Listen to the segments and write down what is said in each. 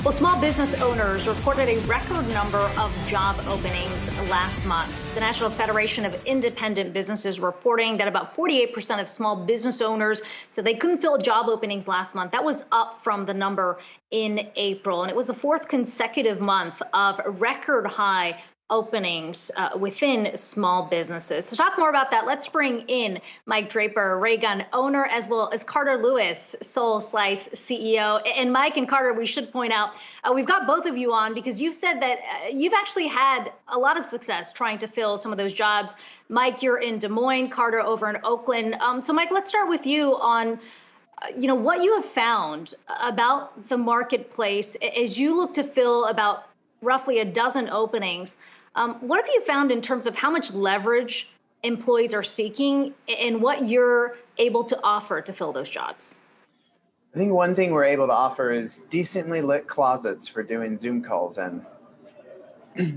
Well, small business owners reported a record number of job openings last month. The National Federation of Independent Businesses reporting that about 48% of small business owners said they couldn't fill job openings last month. That was up from the number in April, and it was the fourth consecutive month of record high openings within small businesses. To talk more about that, let's bring in Mike Draper, RAYGUN owner, as well as Karter Lewis, Soul Slice CEO. And Mike and Karter, we should point out, we've got both of you on because you've said that you've actually had a lot of success trying to fill some of those jobs. Mike, you're in Des Moines, Karter over in Oakland. So Mike, let's start with you on what you have found about the marketplace as you look to fill about roughly a dozen openings. What have you found in terms of how much leverage employees are seeking and what you're able to offer to fill those jobs? I think one thing we're able to offer is decently lit closets for doing Zoom calls. And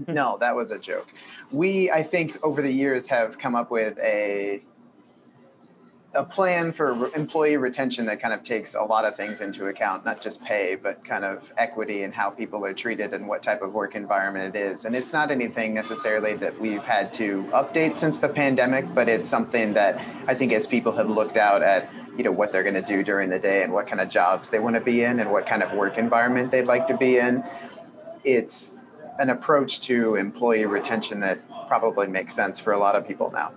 no, that was a joke. We, I think, over the years have come up with a plan for employee retention that kind of takes a lot of things into account, not just pay, but kind of equity and how people are treated and what type of work environment it is. And it's not anything necessarily that we've had to update since the pandemic, but it's something that I think as people have looked out at, what they're going to do during the day and what kind of jobs they want to be in and what kind of work environment they'd like to be in, it's an approach to employee retention that probably makes sense for a lot of people now.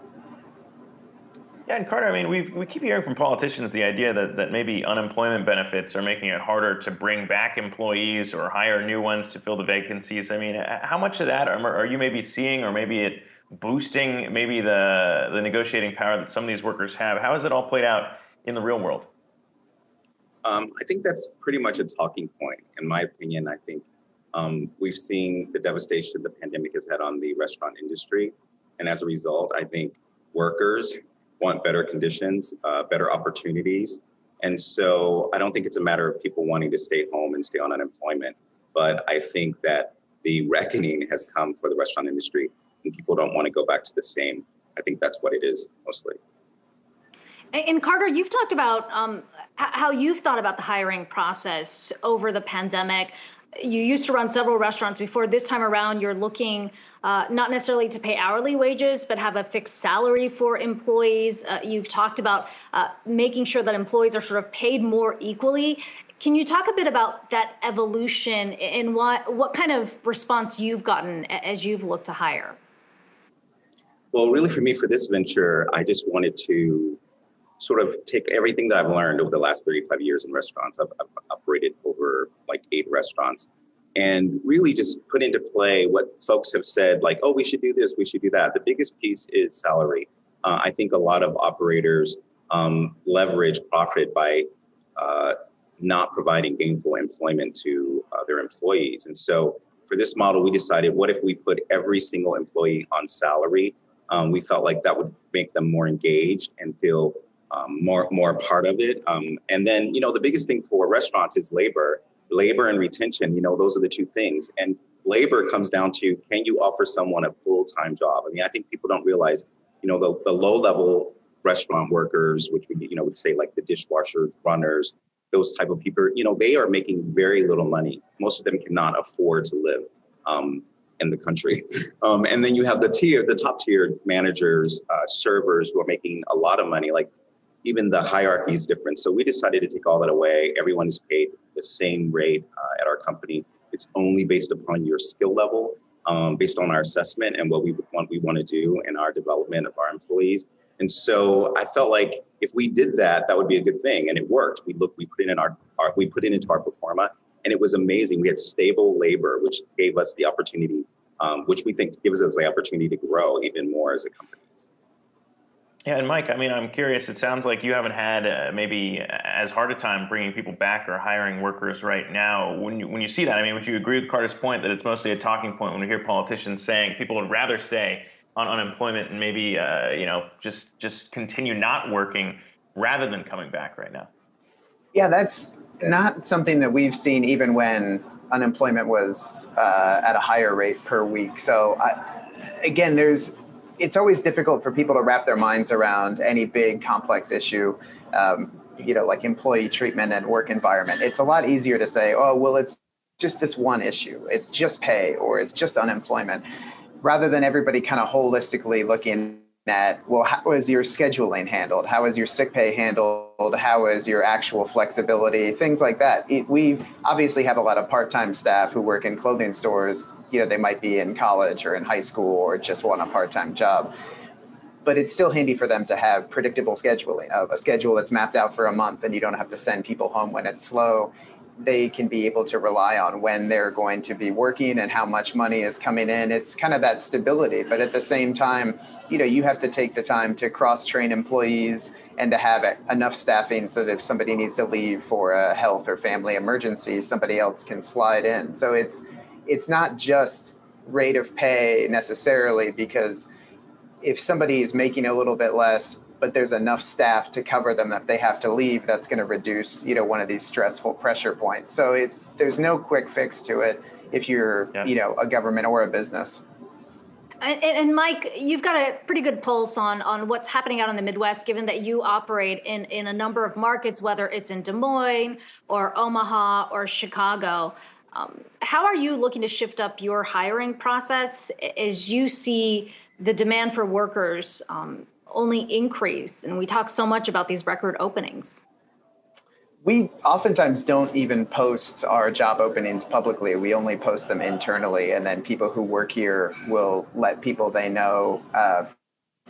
Yeah, and Karter, I mean, we keep hearing from politicians the idea that maybe unemployment benefits are making it harder to bring back employees or hire new ones to fill the vacancies. I mean, how much of that are you maybe seeing, or maybe it boosting maybe the negotiating power that some of these workers have? How has it all played out in the real world? I think that's pretty much a talking point. In my opinion, I think we've seen the devastation the pandemic has had on the restaurant industry. And as a result, I think workers want better conditions, better opportunities. And so I don't think it's a matter of people wanting to stay home and stay on unemployment, but I think that the reckoning has come for the restaurant industry and people don't want to go back to the same. I think that's what it is mostly. And Karter, you've talked about how you've thought about the hiring process over the pandemic. You used to run several restaurants before. This time around, you're looking not necessarily to pay hourly wages, but have a fixed salary for employees. You've talked about making sure that employees are sort of paid more equally. Can you talk a bit about that evolution and what kind of response you've gotten as you've looked to hire? Well, really for me, for this venture, I just wanted to sort of take everything that I've learned over the last 35 years in restaurants. I've operated over like 8 restaurants, and really just put into play what folks have said, like, oh, we should do this, we should do that. The biggest piece is salary. I think a lot of operators leverage profit by not providing gainful employment to their employees. And so for this model, we decided, what if we put every single employee on salary? We felt like that would make them more engaged and feel more a part of it. And then, the biggest thing for restaurants is labor and retention. Those are the two things. And labor comes down to, can you offer someone a full-time job? I mean, I think people don't realize, the low-level restaurant workers, which we, would say like the dishwashers, runners, those type of people, they are making very little money. Most of them cannot afford to live in the country. And then you have the top tier managers, servers who are making a lot of money. Like, even the hierarchy is different. So we decided to take all that away. Everyone is paid the same rate at our company. It's only based upon your skill level, based on our assessment and what we want to do in our development of our employees. And so I felt like if we did that, that would be a good thing. And it worked. We put it into our performa, and it was amazing. We had stable labor, which gave us the opportunity, which we think gives us the opportunity to grow even more as a company. Yeah, and Mike, I mean, I'm curious. It sounds like you haven't had maybe as hard a time bringing people back or hiring workers right now. When you see that, I mean, would you agree with Karter's point that it's mostly a talking point when we hear politicians saying people would rather stay on unemployment and maybe just continue not working rather than coming back right now? Yeah, that's not something that we've seen even when unemployment was at a higher rate per week. So again, it's always difficult for people to wrap their minds around any big complex issue, like employee treatment and work environment. It's a lot easier to say, oh, well, it's just this one issue. It's just pay or it's just unemployment, rather than everybody kind of holistically looking at, well, how is your scheduling handled? How is your sick pay handled? How is your actual flexibility? Things like that. We obviously have a lot of part-time staff who work in clothing stores. You know, they might be in college or in high school or just want a part-time job. But it's still handy for them to have predictable scheduling of a schedule that's mapped out for a month, and you don't have to send people home when it's slow. They can be able to rely on when they're going to be working and how much money is coming in. It's kind of that stability. But at the same time, you know, you have to take the time to cross-train employees and to have enough staffing so that if somebody needs to leave for a health or family emergency, somebody else can slide in. So it's not just rate of pay necessarily, because if somebody is making a little bit less, but there's enough staff to cover them if they have to leave, that's going to reduce, you know, one of these stressful pressure points. So there's no quick fix to it if you're, you know, a government or a business. And Mike, you've got a pretty good pulse on what's happening out in the Midwest, given that you operate in a number of markets, whether it's in Des Moines or Omaha or Chicago. How are you looking to shift up your hiring process as you see the demand for workers only increase? And we talk so much about these record openings. We oftentimes don't even post our job openings publicly. We only post them internally, and then people who work here will let people they know,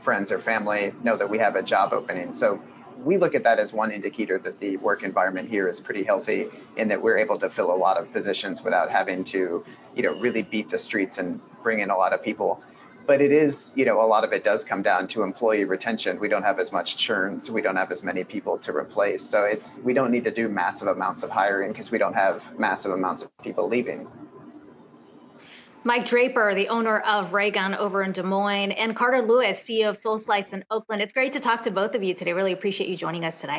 friends or family, know that we have a job opening. So we look at that as one indicator that the work environment here is pretty healthy, and that we're able to fill a lot of positions without having to, you know, really beat the streets and bring in a lot of people. But it is, you know, a lot of it does come down to employee retention. We don't have as much churn, so we don't have as many people to replace. So we don't need to do massive amounts of hiring because we don't have massive amounts of people leaving. Mike Draper, the owner of RAYGUN over in Des Moines, and Karter Lewis, CEO of Soul Slice in Oakland. It's great to talk to both of you today. Really appreciate you joining us today.